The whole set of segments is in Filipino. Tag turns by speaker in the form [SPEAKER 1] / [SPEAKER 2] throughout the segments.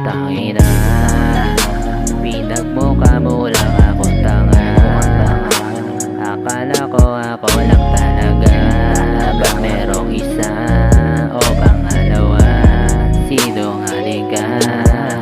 [SPEAKER 1] Tangina, pinagmukha mo lang akong tanga. Akala ko ako lang talaga. Ba't merong isa o pangalawa? Sinungaling ka.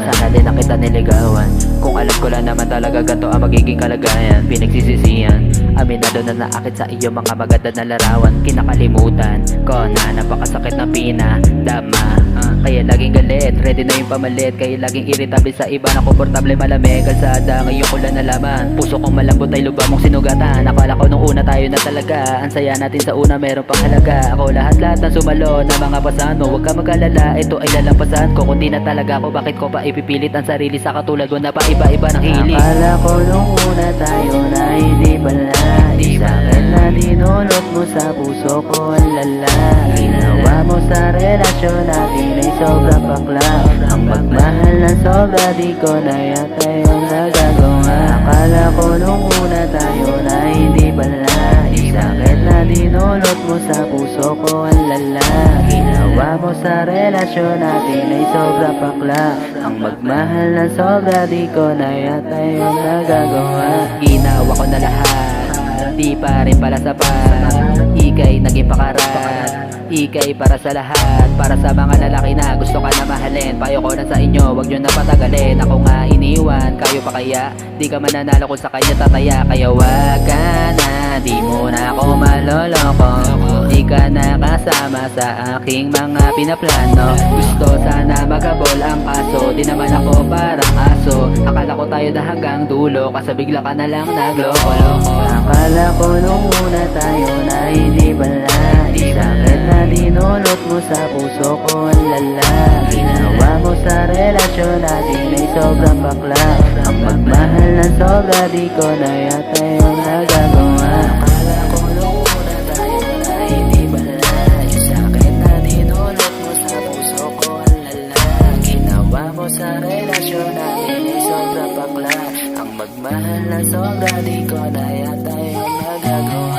[SPEAKER 1] Sana din na kita niligawan. Kung alam ko lang naman talaga ganito ang magiging kalagayan. Pinagsisisihan, aminado na naakit sa iyo mga maganda na larawan. Kinakalimutan ko na napakasakit na pinadama. Kaya laging galit, ready na yung pamalit. Kaya laging irritable sa iba na komportable malamig. Kalsada, ngayon ko lang nalaman. Puso kong malambot ay lubha mong sinugatan. Akala ko nung una tayo na talaga. Ang saya natin sa una meron pang halaga. Ako lahat na sumalo na mga pasan mo. Huwag ka mag-alala, ito ay lalampasan ko. Kung di na talaga ako, bakit ko pa ipipilit ang sarili sa katulad mo na paiba-iba ng hilig. Akala ko nung una tayo na hindi pala. Di sa'kin na dinulot mo sa puso ko ang lala. Ginawa mo sa relasyon natin ay sobrang bakla. Ang magmahal na sobra di ko na yata yung nagagawa. Akala ko nung una tayo na hindi pala. Di sakit na dinulot mo sa puso ko ang lala. Ginawa mo sa relasyon natin ay sobrang bakla. Ang magmahal na sobra di ko na yata yung nagagawa. Ginawa ko na lahat, di pa rin pala sapat. Ika'y naging pakarat, ika'y para sa lahat. Para sa mga lalaki na gusto ka na mahalin. Payo ko na sa inyo, wag nyo na patagalin. Ako nga iniwan, kayo pa kaya? Di ka mananalo kung sa kanya tataya. Kaya wag ka na, di mo na ako maloloko. Di ka na kasama sa aking mga pinaplano. Gusto sana magabol ang kaso, di naman ako parang aso. Akala ko tayo na hanggang dulo, kasi bigla ka na lang nagloko. Akala ko nung una tayo na hindi pala. Di sakit na dinulot mo sa puso ko ang lala. Ginawa mo sa relasyon natin ay sobrang bakla. Ang magmahal na sobra di ko na yata yung nagagawa. Akala ko nung una tayo na hindi pala. Di sakit na dinulot mo sa puso ko ang lala. Ginawa mo sa relasyon natin ay sobrang bakla. Ang magmahal na sobra di ko na yata yung nagagawa.